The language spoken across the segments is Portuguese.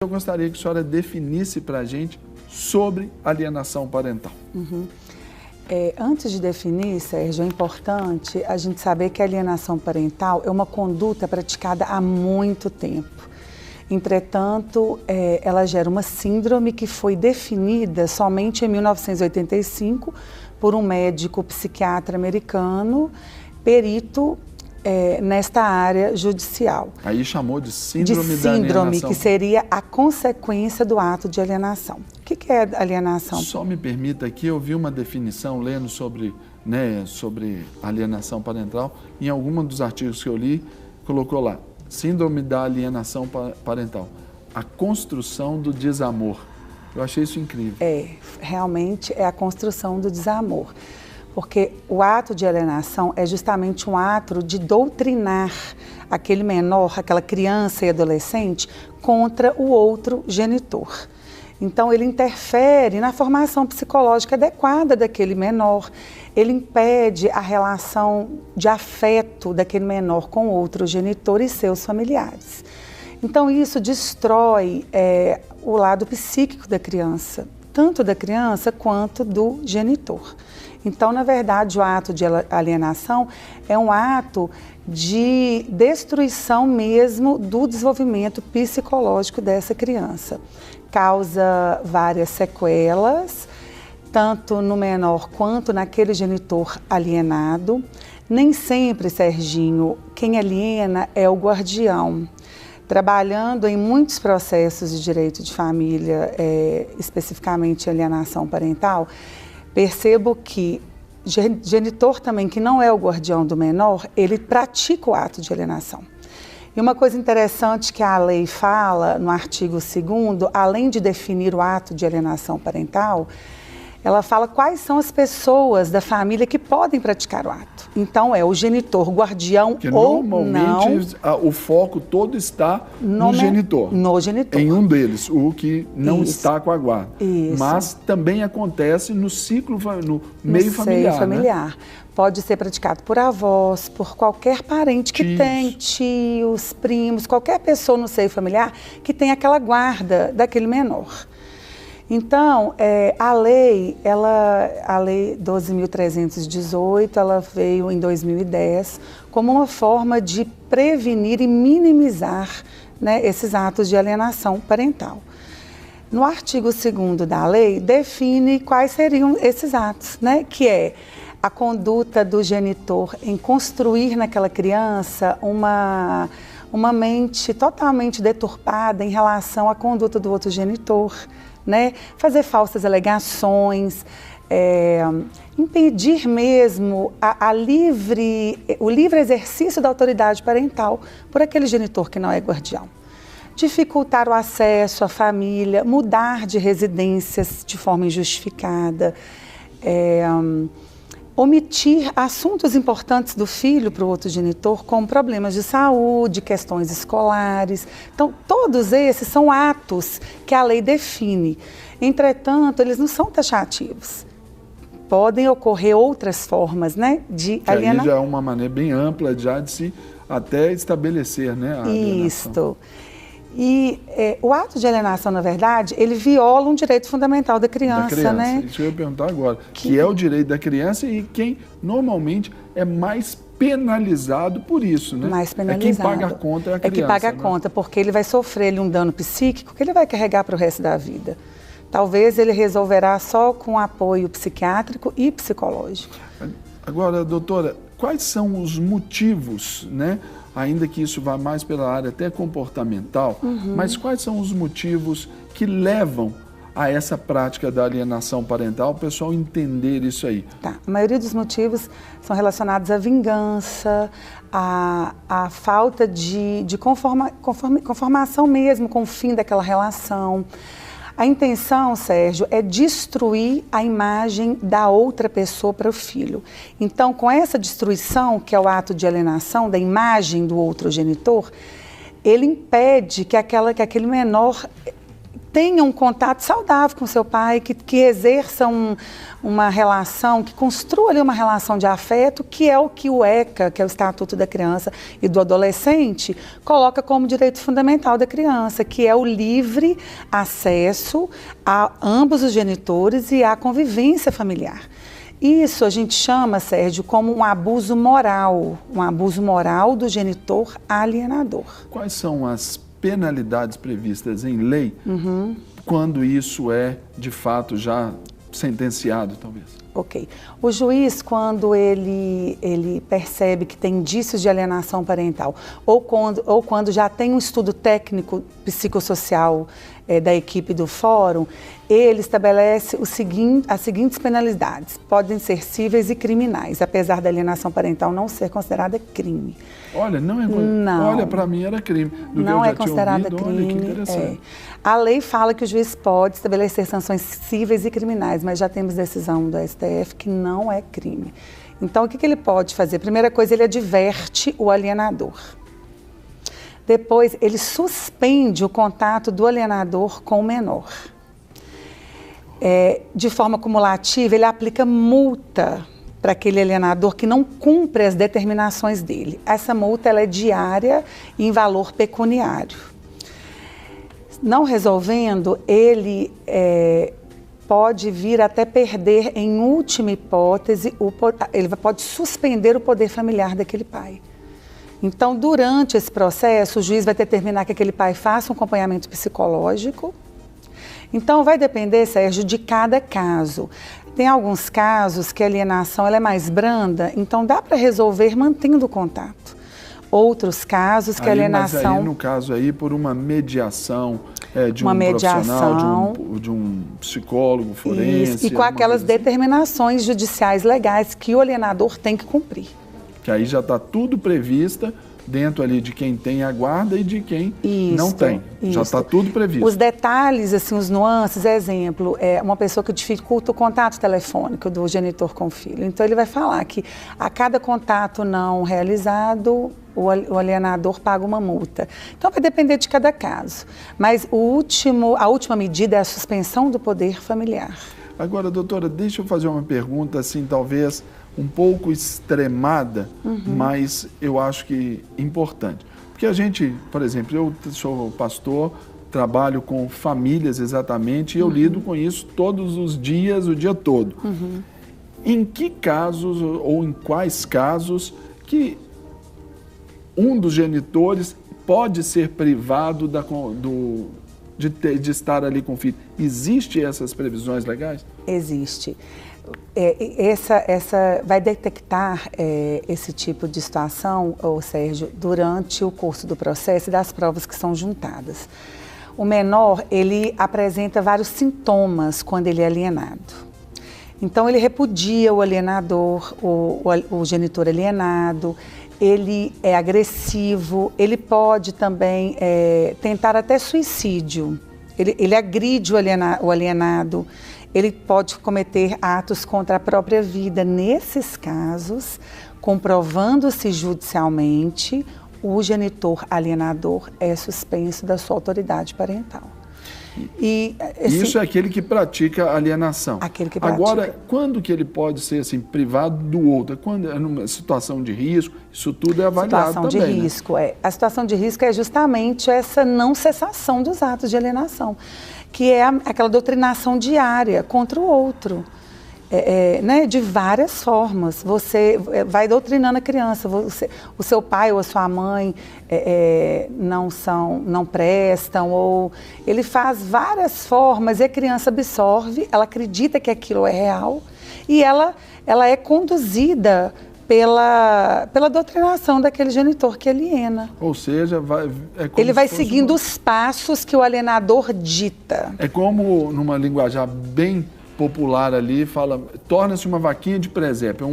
Eu gostaria que a senhora definisse para a gente sobre alienação parental. Antes de definir, Sérgio, é importante a gente saber que a alienação parental é uma conduta praticada há muito tempo. Entretanto, ela gera uma síndrome que foi definida somente em 1985 por um médico psiquiatra americano, perito nesta área judicial. Aí chamou de síndrome da síndrome, alienação. que seria a consequência do ato de alienação. O que é alienação? Só me permita aqui, eu vi uma definição lendo sobre alienação parental. Em algum dos artigos que eu li, colocou lá, síndrome da alienação parental, a construção do desamor. Eu achei isso incrível. Realmente é a construção do desamor. Porque o ato de alienação é justamente um ato de doutrinar aquele menor, aquela criança e adolescente, contra o outro genitor. Então, ele interfere na formação psicológica adequada daquele menor, ele impede a relação de afeto daquele menor com o outro genitor e seus familiares. Então, isso destrói o lado psíquico da criança, tanto da criança quanto do genitor. Então, na verdade, o ato de alienação é um ato de destruição mesmo do desenvolvimento psicológico dessa criança. Causa várias sequelas, tanto no menor quanto naquele genitor alienado. Nem sempre, Serginho, quem aliena é o guardião. Trabalhando em muitos processos de direito de família, especificamente alienação parental, percebo que genitor também, que não é o guardião do menor, ele pratica o ato de alienação. E uma coisa interessante que a lei fala no artigo 2º, além de definir o ato de alienação parental, ela fala quais são as pessoas da família que podem praticar o ato. Então, é o genitor, guardião ou não. Normalmente, o foco todo está no genitor. No genitor. Em um deles, o que não está com a guarda. Isso. Mas também acontece no ciclo, no meio familiar. Familiar. Né? Pode ser praticado por avós, por qualquer parente que tem, tios, primos, qualquer pessoa no seio familiar que tem aquela guarda daquele menor. Então, a lei 12.318, ela veio em 2010 como uma forma de prevenir e minimizar, né, esses atos de alienação parental. No artigo 2º da lei, define quais seriam esses atos, né, que é a conduta do genitor em construir naquela criança uma mente totalmente deturpada em relação à conduta do outro genitor, né? Fazer falsas alegações, impedir mesmo o livre exercício da autoridade parental por aquele genitor que não é guardião. Dificultar o acesso à família, mudar de residências de forma injustificada, omitir assuntos importantes do filho para o outro genitor, como problemas de saúde, questões escolares. Então, todos esses são atos que a lei define. Entretanto, eles não são taxativos. Podem ocorrer outras formas, né, de alienação. Aí já é uma maneira bem ampla já de se até estabelecer, né, a alienação. Isto. E o ato de alienação, na verdade, ele viola um direito fundamental da criança, né? Isso eu ia perguntar agora, que é o direito da criança e quem normalmente é mais penalizado por isso, né? Mais penalizado. Quem paga a conta é a criança. É quem paga a né? conta, porque ele vai sofrer um dano psíquico que ele vai carregar para o resto da vida. Talvez ele resolverá só com apoio psiquiátrico e psicológico. Agora, doutora, quais são os motivos, né? Ainda que isso vá mais pela área até comportamental, mas quais são os motivos que levam a essa prática da alienação parental, o pessoal entender isso aí? Tá. A maioria dos motivos são relacionados à vingança, à falta de conformação mesmo com o fim daquela relação. A intenção, Sérgio, é destruir a imagem da outra pessoa para o filho. Então, com essa destruição, que é o ato de alienação da imagem do outro genitor, ele impede que aquele menor tenha um contato saudável com seu pai, que exerça uma relação, que construa ali uma relação de afeto, que é o que o ECA, que é o Estatuto da Criança e do Adolescente, coloca como direito fundamental da criança, que é o livre acesso a ambos os genitores e à convivência familiar. Isso a gente chama, Sérgio, como um abuso moral do genitor alienador. Quais são as penalidades previstas em lei quando isso é, de fato, já sentenciado, talvez? Ok. O juiz, quando ele percebe que tem indícios de alienação parental ou quando já tem um estudo técnico psicossocial da equipe do fórum, ele estabelece as seguintes penalidades. Podem ser cíveis e criminais, apesar da alienação parental não ser considerada crime. Olha, não é... Não. Olha, para mim era crime. Não é considerada crime. Olha, que interessante. A lei fala que o juiz pode estabelecer sanções cíveis e criminais, mas já temos decisão do STF que não é crime. Então, o que ele pode fazer? Primeira coisa, ele adverte o alienador. Depois, ele suspende o contato do alienador com o menor. De forma cumulativa, ele aplica multa para aquele alienador que não cumpre as determinações dele. Essa multa ela é diária e em valor pecuniário. Não resolvendo, ele pode vir até perder, em última hipótese, ele pode suspender o poder familiar daquele pai. Então, durante esse processo, o juiz vai determinar que aquele pai faça um acompanhamento psicológico. Então, vai depender, Sérgio, de cada caso. Tem alguns casos que a alienação ela é mais branda, então dá para resolver mantendo o contato. Outros casos que a alienação... Mas aí, no caso aí, por uma mediação de um profissional, de um psicólogo forense... Isso, e com aquelas determinações judiciais legais que o alienador tem que cumprir. Que aí já está tudo prevista dentro ali de quem tem a guarda e de quem não tem. Já está tudo previsto. Os detalhes, assim, os nuances, exemplo, uma pessoa que dificulta o contato telefônico do genitor com o filho. Então, ele vai falar que a cada contato não realizado, o alienador paga uma multa. Então, vai depender de cada caso. Mas a última medida é a suspensão do poder familiar. Agora, doutora, deixa eu fazer uma pergunta, assim, talvez um pouco extremada, mas eu acho que importante. Porque a gente, por exemplo, eu sou pastor, trabalho com famílias exatamente, e eu lido com isso todos os dias, o dia todo. Em que casos, ou em quais casos, que um dos genitores pode ser privado de estar ali com o filho? Existem essas previsões legais? Existe. Essa vai detectar esse tipo de situação, Sérgio, durante o curso do processo e das provas que são juntadas. O menor, ele apresenta vários sintomas quando ele é alienado. Então, ele repudia o alienador, o genitor alienado, ele é agressivo, ele pode também tentar até suicídio, ele agride o alienado, ele pode cometer atos contra a própria vida. Nesses casos, comprovando-se judicialmente, o genitor alienador é suspenso da sua autoridade parental. Isso é aquele que pratica alienação. Aquele que pratica. Agora, quando que ele pode ser assim, privado do outro? Quando é numa situação de risco, isso tudo é avaliado também. Situação de risco, A situação de risco é justamente essa não cessação dos atos de alienação, que é aquela doutrinação diária contra o outro. Né, de várias formas. Você vai doutrinando a criança, o seu pai ou a sua mãe não prestam, ou ele faz várias formas e a criança absorve, ela acredita que aquilo é real e ela é conduzida pela doutrinação daquele genitor que aliena. Ou seja, ele vai seguindo os passos que o alienador dita. É como, numa linguajar bem popular ali, fala, torna-se uma vaquinha de presépio.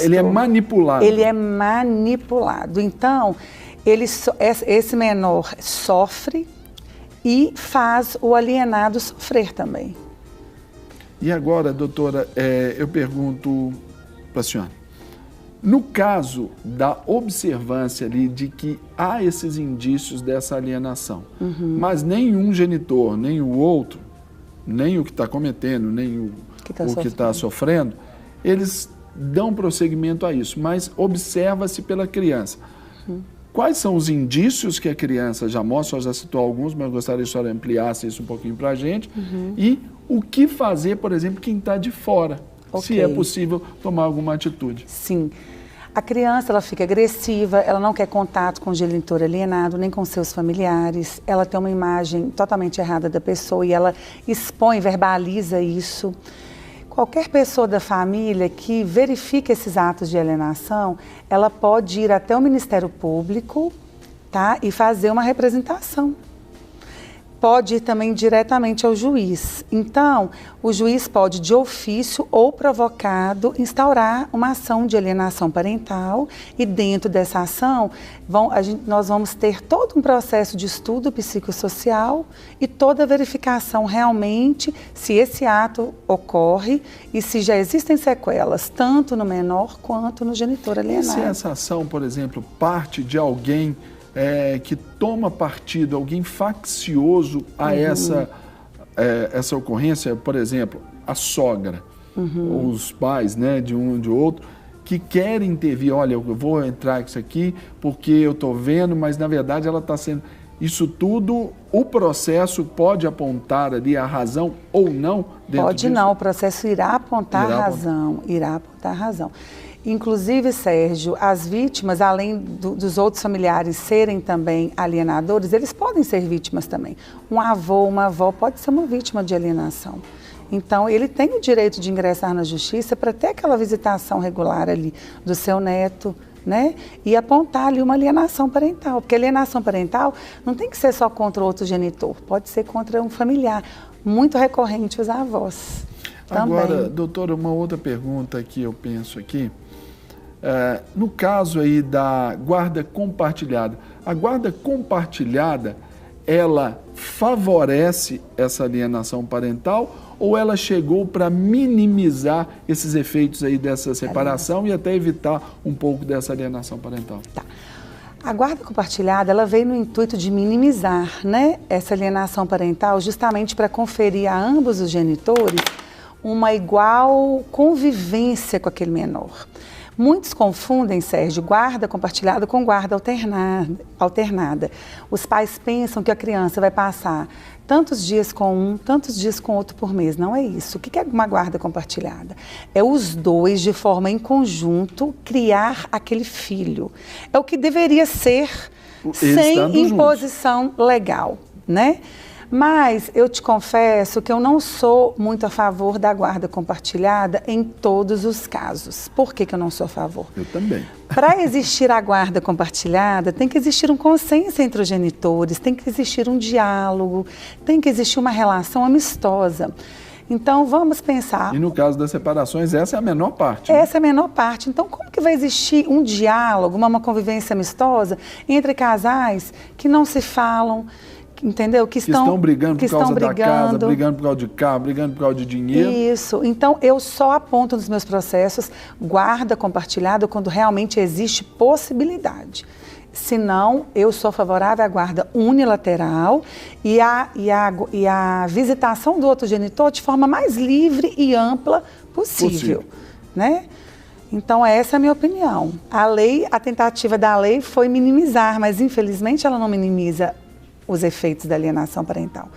Ele é manipulado. Ele é manipulado. Então, esse menor sofre e faz o alienado sofrer também. E agora, doutora, eu pergunto para a senhora, No caso da observância ali de que há esses indícios dessa alienação, mas nenhum genitor, nem o outro, nem o que está cometendo, nem o que está sofrendo, eles dão prosseguimento a isso, mas observa-se pela criança. Quais são os indícios que a criança já mostra? A senhora já citou alguns, mas eu gostaria que a senhora ampliasse isso um pouquinho para a gente. E o que fazer, por exemplo, quem está de fora, se é possível tomar alguma atitude. Sim. A criança, ela fica agressiva, ela não quer contato com o genitor alienado, nem com seus familiares. Ela tem uma imagem totalmente errada da pessoa e ela expõe, verbaliza isso. Qualquer pessoa da família que verifique esses atos de alienação, ela pode ir até o Ministério Público, tá, e fazer uma representação. Pode ir também diretamente ao juiz. Então, o juiz pode, de ofício ou provocado, instaurar uma ação de alienação parental e dentro dessa ação, nós vamos ter todo um processo de estudo psicossocial e toda a verificação realmente se esse ato ocorre e se já existem sequelas, tanto no menor quanto no genitor alienado. E se essa ação, por exemplo, parte de alguém que toma partido, alguém faccioso a essa ocorrência, por exemplo, a sogra, ou os pais, né, de um ou de outro, que querem intervir, olha, eu vou entrar com isso aqui porque eu estou vendo, mas na verdade ela está sendo... Isso tudo, o processo pode apontar ali a razão ou não dentro Pode disso? não, o processo irá apontar a razão. Inclusive, Sérgio, as vítimas, além dos outros familiares serem também alienadores, eles podem ser vítimas também. Um avô, uma avó pode ser uma vítima de alienação. Então, ele tem o direito de ingressar na justiça para ter aquela visitação regular ali do seu neto, né? E apontar ali uma alienação parental. Porque alienação parental não tem que ser só contra outro genitor, pode ser contra um familiar. Muito recorrente os avós também. Agora, doutora, uma outra pergunta que eu penso aqui. No caso aí da guarda compartilhada, a guarda compartilhada, ela favorece essa alienação parental ou ela chegou para minimizar esses efeitos aí dessa separação e até evitar um pouco dessa alienação parental? Tá. A guarda compartilhada, ela veio no intuito de minimizar, né, essa alienação parental, justamente para conferir a ambos os genitores uma igual convivência com aquele menor. Muitos confundem, Sérgio, guarda compartilhada com guarda alternada. Os pais pensam que a criança vai passar tantos dias com um, tantos dias com outro por mês. Não é isso. O que é uma guarda compartilhada? É os dois, de forma em conjunto, criar aquele filho. É o que deveria ser sem imposição legal, né? Mas eu te confesso que eu não sou muito a favor da guarda compartilhada em todos os casos. Por que eu não sou a favor? Eu também. Para existir a guarda compartilhada, tem que existir um consenso entre os genitores, tem que existir um diálogo, tem que existir uma relação amistosa. Então, vamos pensar... E no caso das separações, essa é a menor parte. Essa é a menor parte. Então, como que vai existir um diálogo, uma convivência amistosa entre casais que não se falam, entendeu? Que estão brigando por causa da casa, brigando por causa de carro, brigando por causa de dinheiro. Isso. Então, eu só aponto nos meus processos guarda compartilhada quando realmente existe possibilidade. Senão, eu sou favorável à guarda unilateral e a visitação do outro genitor de forma mais livre e ampla possível. Né? Então, essa é a minha opinião. A tentativa da lei foi minimizar, mas infelizmente ela não minimiza os efeitos da alienação parental.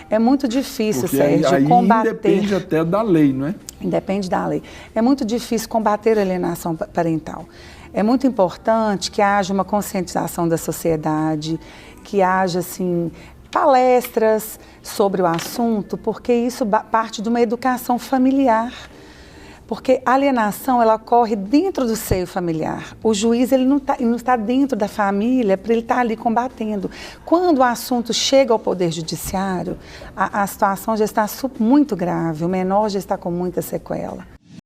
É muito difícil, Sérgio, aí combater... Independe até da lei, não é? Independe da lei. É muito difícil combater a alienação parental. É muito importante que haja uma conscientização da sociedade, que haja, assim, palestras sobre o assunto, porque isso parte de uma educação familiar. Porque a alienação, ela ocorre dentro do seio familiar. O juiz, ele não está dentro da família para ele estar ali combatendo. Quando o assunto chega ao Poder Judiciário, a situação já está muito grave, o menor já está com muita sequela.